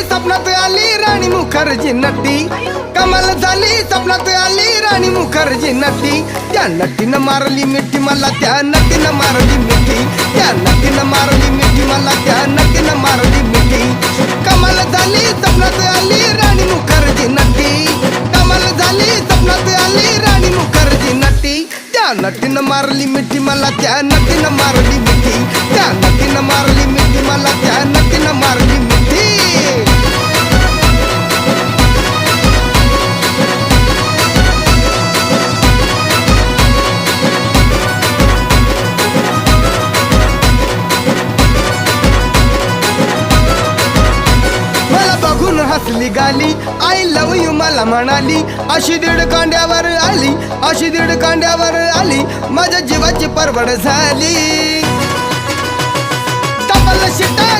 स्वप्नात आली राणी मुखर्जी नटी, कमाल झाली स्वप्नात आली राणी मुखर्जी नटी। त्या नटीनं मारली मिठी मला, त्या नटीनं मारली मिठी, त्या नटीनं मारली मिठी मला, त्या नटीनं मारली मिठी। कमाल झाली स्वप्नात आली राणी मुखर्जी नटी, कमाल झाली स्वप्नात आली राणी मुखर्जी नटी। त्या नटीनं मारली मिठी मला, त्या नटीनं मारली मिठी, त्या नटीनं मारली मिठी मला, त्या नटीनं मारली मिठी। हसली गाली, आय लव यू मला म्हणाली, अशी दीड कांड्यावर आली, अशी दीड कांड्यावर आली, माझ्या जीवाची परवड झाली। डबल शिटा